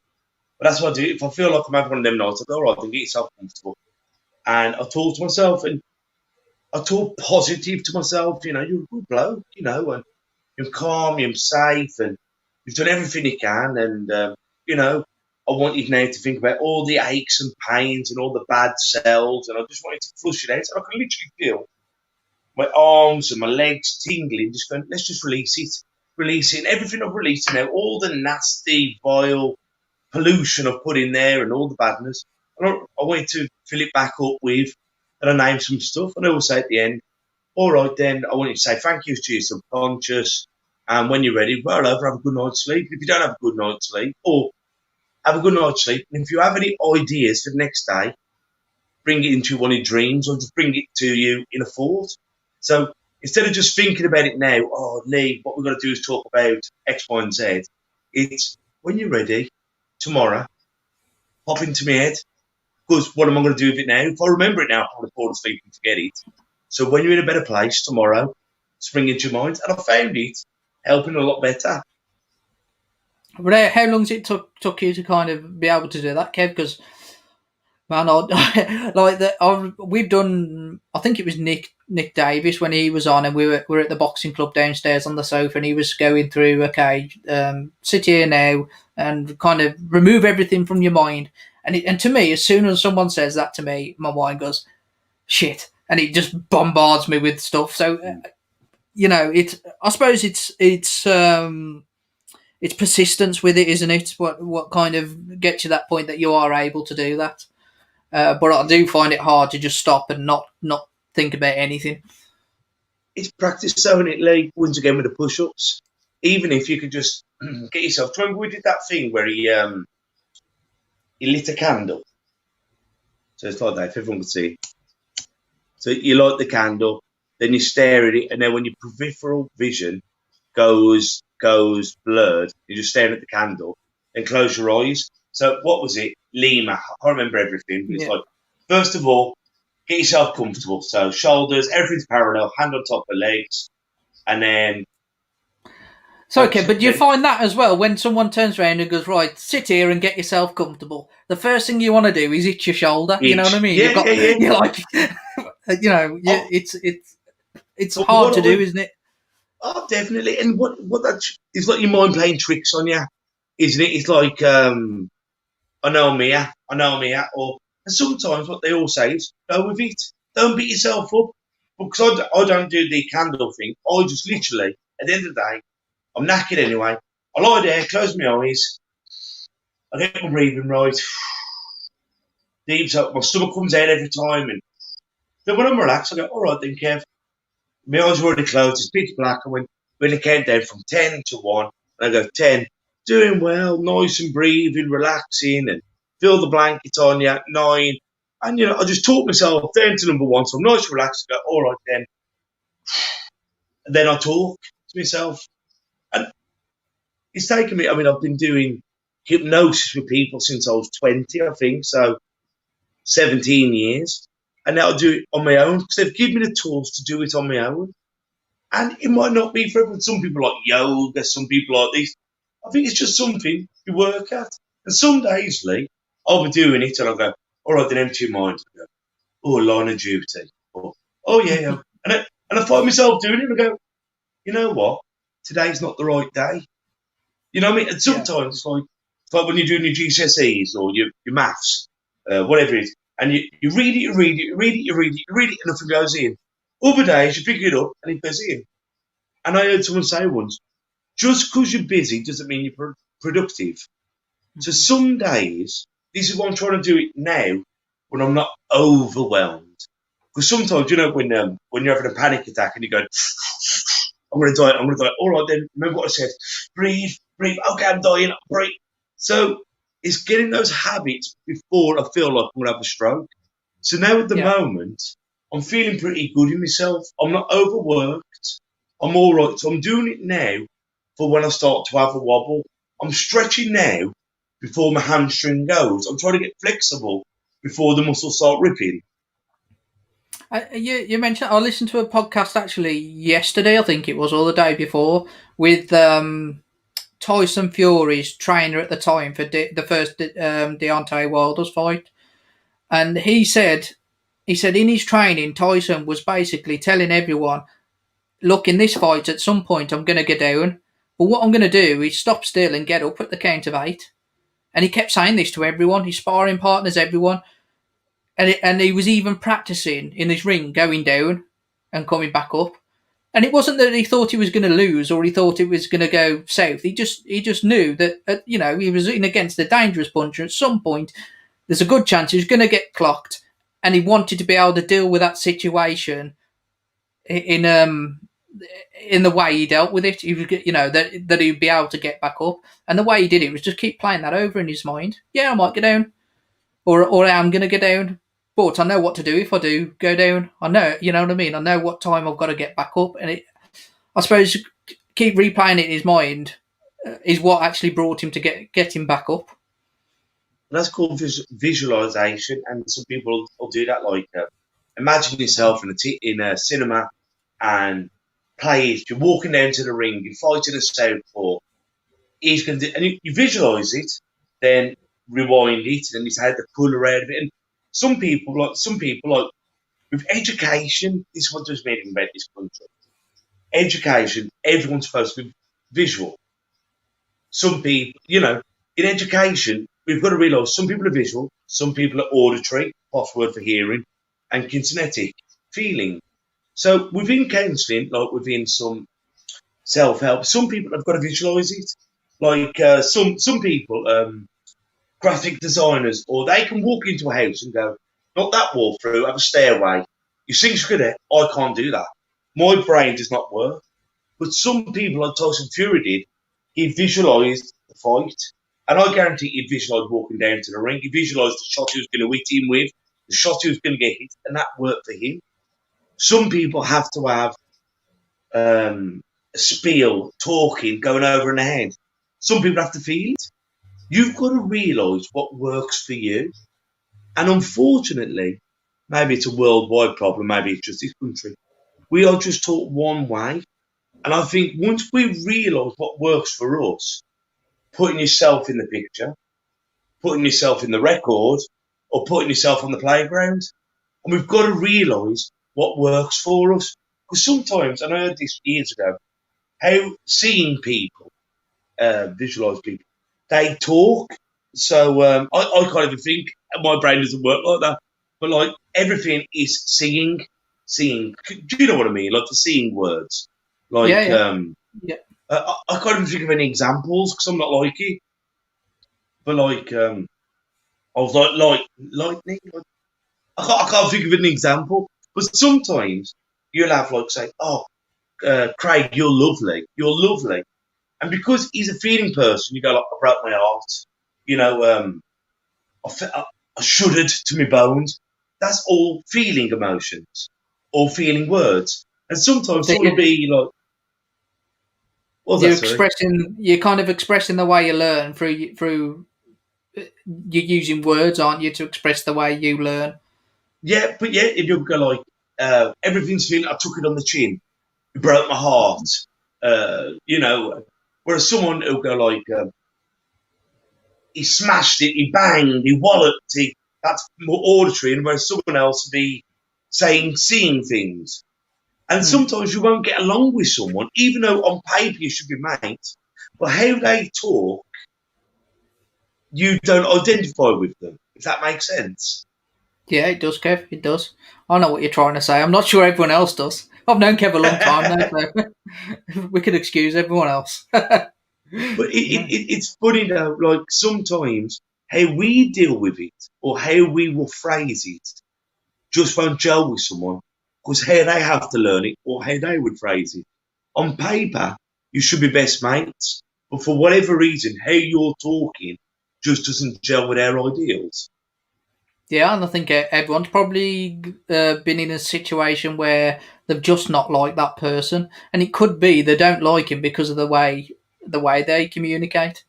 But that's what I do. If I feel like I'm having one of them nights, I go, all right, then get yourself comfortable. And I talk to myself, and I talk positive to myself. You're a good bloke, and you're calm, you're safe, and you've done everything you can. And, I want you now to think about all the aches and pains and all the bad cells, and I just want you to flush it out. So I can literally feel my arms and my legs tingling, just going, let's just release it. And everything I've released now, all the nasty, vile pollution I've put in there and all the badness. And I want to fill it back up with, and I name some stuff. And I will say at the end, all right, then I want you to say thank you to your subconscious. And when you're ready, roll over, have a good night's sleep. If you don't have a good night's sleep, or have a good night's sleep. And if you have any ideas for the next day, bring it into one of your dreams, or just bring it to you in a thought. So instead of just thinking about it now, oh, Lee, what we're going to do is talk about X, Y, and Z. It's when you're ready, tomorrow, pop into my head, because what am I going to do with it now? If I remember it now, I'll probably fall asleep and forget it. So when you're in a better place tomorrow, spring into your mind. And I found it helping a lot better. But how long has it took you to kind of be able to do that, Kev? Because, man, we've done, I think it was Nick Davis when he was on, and we were at the boxing club downstairs on the sofa, and he was going through, okay, sit here now and kind of remove everything from your mind. And to me, as soon as someone says that to me, my mind goes, shit, and it just bombards me with stuff. So, I suppose it's persistence with it, isn't it? What kind of gets you that point that you are able to do that. But I do find it hard to just stop and not think about anything. it's practice so in it, Lee. Once again with the push-ups. Even if you could just get yourself. Do you remember we did that thing where he lit a candle? So it's like that. If everyone could see. So you light the candle, then you stare at it, and then when your peripheral vision goes blurred, you're just staring at the candle, then close your eyes. So what was it? Lima. I can't remember everything. But it's like, first of all, get yourself comfortable. So shoulders, everything's parallel, hand on top of legs, and then. So okay, but do you find that as well when someone turns around and goes, right, sit here and get yourself comfortable? The first thing you want to do is itch your shoulder. You know what I mean? Yeah, yeah. You're like, it's hard to do, isn't it? Oh, definitely. And what that it's like your mind playing tricks on you, isn't it? It's like I know me, or and sometimes what they all say is go with it. Don't beat yourself up. Because I don't do the candle thing. I just literally at the end of the day, I'm knackered anyway. I lie there, close my eyes, I get my breathing right. Deep so my stomach comes out every time, and then when I'm relaxed, I go, all right then, Kev. My eyes are already closed, it's pitch black, and when I count down from 10 to 1, and I go 10, doing well, nice and breathing, relaxing, and feel the blanket on you at 9, and I just talk myself down to number 1, so I'm nice and relaxed, I go, all right then. And then I talk to myself, and it's taken me, I've been doing hypnosis with people since I was 20, I think, so 17 years. And now I do it on my own because they've given me the tools to do it on my own. And it might not be for everyone. Some people like yoga, some people like this. I think it's just something you work at. And some days, Lee, I'll be doing it and I'll go, all right, then empty your mind. I go, oh, line of duty. Or, oh, yeah. And I find myself doing it and I go, you know what? Today's not the right day. You know what I mean? And sometimes it's like when you're doing your GCSEs or your maths, whatever it is, and you read it, and nothing goes in. Other days, you pick it up and it goes in. And I heard someone say once, just because you're busy doesn't mean you're productive. Mm-hmm. So some days, this is what I'm trying to do it now, when I'm not overwhelmed. Because sometimes, when you're having a panic attack and you go, I'm going to die. All right, then, remember what I said. Breathe. Okay, I'm dying. Breathe. So it's getting those habits before I feel like I'm going to have a stroke. So now at the moment, I'm feeling pretty good in myself. I'm not overworked. I'm all right. So I'm doing it now for when I start to have a wobble. I'm stretching now before my hamstring goes. I'm trying to get flexible before the muscles start ripping. You mentioned, I listened to a podcast actually yesterday, I think it was, or the day before, with Tyson Fury's trainer at the time for the first Deontay Wilder's fight. And he said in his training, Tyson was basically telling everyone, look, in this fight, at some point I'm going to get down, but what I'm going to do is stop still and get up at the count of 8. And he kept saying this to everyone, his sparring partners, everyone. And he was even practicing in his ring, going down and coming back up. And it wasn't that he thought he was going to lose or he thought it was going to go south. He just knew that, he was in against a dangerous puncher. At some point, there's a good chance he was going to get clocked. And he wanted to be able to deal with that situation in the way he dealt with it. He was, that he'd be able to get back up. And the way he did it was just keep playing that over in his mind. Yeah, I might get down. Or I am going to get down. But I know what to do if I do go down. I know, you know what I mean? I know what time I've got to get back up. And I suppose keep replaying it in his mind is what actually brought him to get him back up. That's called visualization. And some people will do that. Like, imagine yourself in a cinema and play it. You're walking down to the ring. You're fighting a southpaw. He's going to do, and you visualize it, then rewind it, and it's how to pull around of it. And some people like with education, this is what just made me about this country. Education, everyone's supposed to be visual. Some people, in education, we've got to realise some people are visual, some people are auditory, posh word for hearing, and kinesthetic, feeling. So within counselling, like within some self-help, some people have got to visualise it. Like some people, graphic designers, or they can walk into a house and go, not that wall through, have a stairway. You think you're good at, I can't do that. My brain does not work. But some people, like Tyson Fury did, he visualised the fight. And I guarantee he visualised walking down to the ring. He visualised the shot he was going to hit him with, the shot he was going to get hit, and that worked for him. Some people have to have a spiel, talking, going over in the head. Some people have to feel it. You've got to realise what works for you. And unfortunately, maybe it's a worldwide problem, maybe it's just this country. We are just taught one way. And I think once we realise what works for us, putting yourself in the picture, putting yourself in the record, or putting yourself on the playground, and we've got to realise what works for us. Because sometimes, and I heard this years ago, how seeing people, visualise people, they talk. So I can't even think, my brain doesn't work like that. But like everything is seeing. Do you know what I mean? Like the seeing words. Like, yeah. I can't even think of any examples because I'm not like it. But like, I was like lightning. I can't think of an example. But sometimes you'll have like say, "Oh, Craig, you're lovely. You're lovely," and because he's a feeling person, you go like, "I broke my heart." You know, I shuddered to my bones. That's all feeling emotions or feeling words. And sometimes So someone will be like, you're kind of expressing the way you learn through you're using words, aren't you, to express the way you learn? Yeah, but yeah, if you go like, everything's feeling, I took it on the chin, it broke my heart, you know. Whereas someone who'll go like, he smashed it, he banged, he walloped, that's more auditory, and whereas someone else will be saying, seeing things. And sometimes you won't get along with someone, even though on paper you should be mates, but how they talk, you don't identify with them, if that makes sense. Yeah, it does, Kev. It does. I know what you're trying to say. I'm not sure everyone else does. I've known Kev a long time now, so we could excuse everyone else. But it's funny though, like sometimes how we deal with it or how we will phrase it just won't gel with someone because how they have to learn it or how they would phrase it. On paper, you should be best mates, but for whatever reason, how you're talking just doesn't gel with our ideals. Yeah, and I think everyone's probably been in a situation where they've just not liked that person, and it could be they don't like him because of the way they communicate.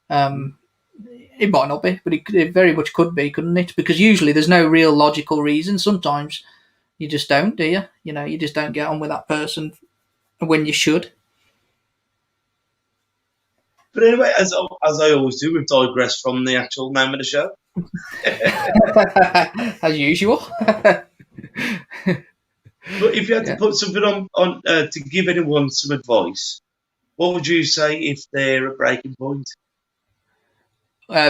It might not be, but it very much could be, couldn't it? Because usually there's no real logical reason. Sometimes you just don't, do you? You know, you just don't get on with that person when you should. But anyway, as I always do, we've digressed from the actual name of the show. As usual. But if you had to put something on to give anyone some advice, what would you say if they're at breaking point?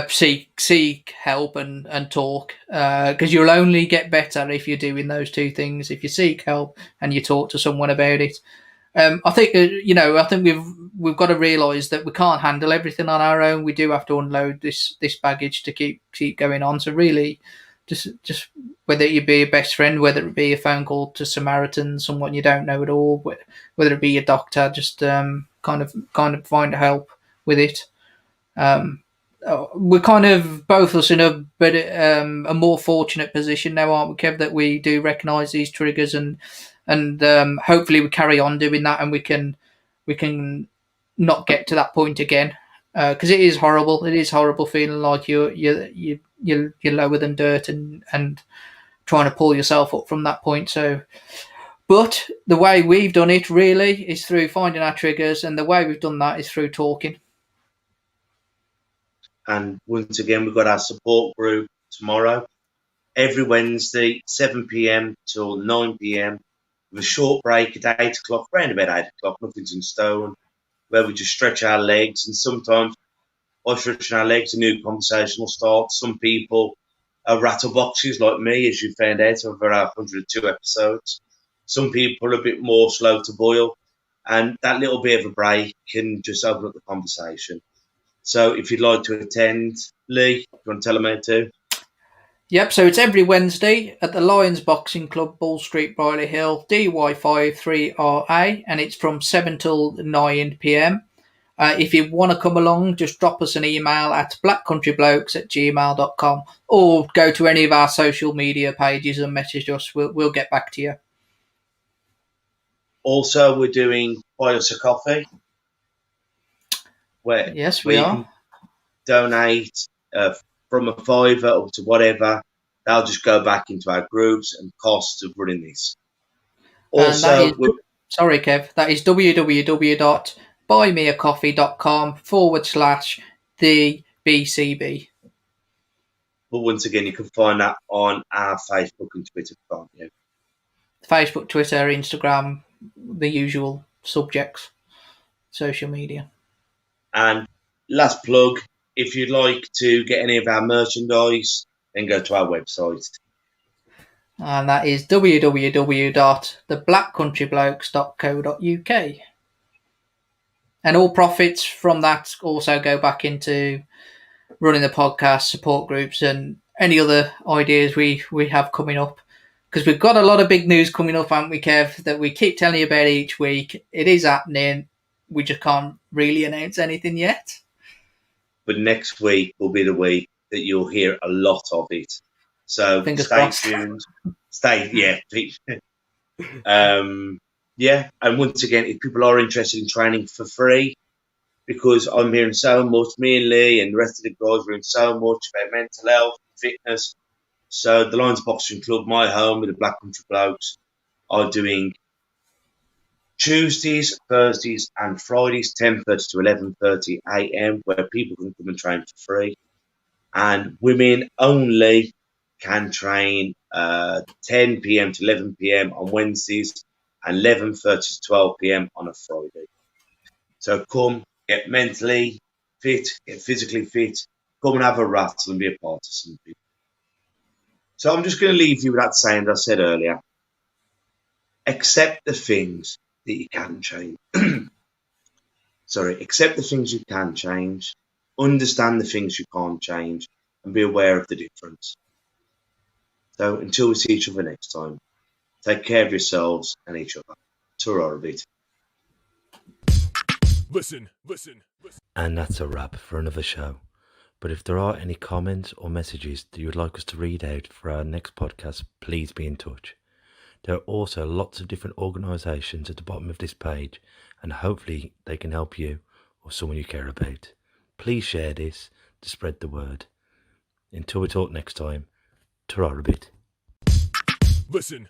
Seek help and talk, because you'll only get better if you're doing those two things. If you seek help and you talk to someone about it, I think I think we've got to realise that we can't handle everything on our own. We do have to unload this baggage to keep going on. So really, just whether it be a best friend, whether it be a phone call to Samaritan, someone you don't know at all, whether it be a doctor, just kind of find help with it. We're kind of both of us in a more fortunate position now, aren't we, Kev, that we do recognise these triggers and hopefully we carry on doing that and we can not get to that point again, because it is horrible. It is horrible feeling like you're lower than dirt and trying to pull yourself up from that point. So, but the way we've done it really is through finding our triggers, and the way we've done that is through talking. And once again, we've got our support group tomorrow, every Wednesday, 7 p.m. till 9 p.m. with a short break at 8 o'clock, around about 8 o'clock, nothing's in stone, where we just stretch our legs. And sometimes by stretching our legs, a new conversation will start. Some people are rattle boxes like me, as you found out over our 102 episodes. Some people are a bit more slow to boil, and that little bit of a break can just open up the conversation. So if you'd like to attend, Lee, you want to tell them how to? Yep, so it's every Wednesday at the Lions Boxing Club, Bull Street, Brierley Hill, DY53RA, and it's from 7 till 9 p.m. If you want to come along, just drop us an email at blackcountryblokes@gmail.com or go to any of our social media pages and message us. We'll get back to you. Also, we're doing Buy Us a Coffee, where Yes, where we you are. can donate from a fiver up to whatever. They'll just go back into our groups and costs of running this. And that is, Also, sorry, Kev, that is www.buymeacoffee.com/the BCB. but once again, you can find that on our Facebook and Twitter, can't you? Facebook, Twitter, Instagram, the usual subjects, social media. And last plug, if you'd like to get any of our merchandise, then go to our website. And that is www.theblackcountryblokes.co.uk. And all profits from that also go back into running the podcast, support groups, and any other ideas we have coming up. Because we've got a lot of big news coming up, haven't we, Kev, that we keep telling you about each week. It is happening. We just can't really announce anything yet. But next week will be the week that you'll hear a lot of it. So Fingers stay crossed. tuned. Yeah. Yeah. And once again, if people are interested in training for free, because I'm hearing so much, me and Lee and the rest of the guys are hearing so much about mental health, fitness. So the Lions Boxing Club, my home with the Black Country Blokes, are doing Tuesdays, Thursdays and Fridays, 10:30 to 11:30 a.m, where people can come and train for free. And women only can train 10 p.m. to 11 p.m. on Wednesdays and 11:30 to 12 p.m. on a Friday. So come, get mentally fit, get physically fit, come and have a rattle and be a part of something. So I'm just going to leave you with that saying that I said earlier. Accept the things that you can change. Accept the things you can change, understand the things you can't change, and be aware of the difference. So until we see each other next time, take care of yourselves and each other. Ta-ra a bit. Listen. And that's a wrap for another show. But if there are any comments or messages that you would like us to read out for our next podcast, please be in touch. There are also lots of different organisations at the bottom of this page, and hopefully they can help you or someone you care about. Please share this to spread the word. Until we talk next time, ta-ra a bit. Listen.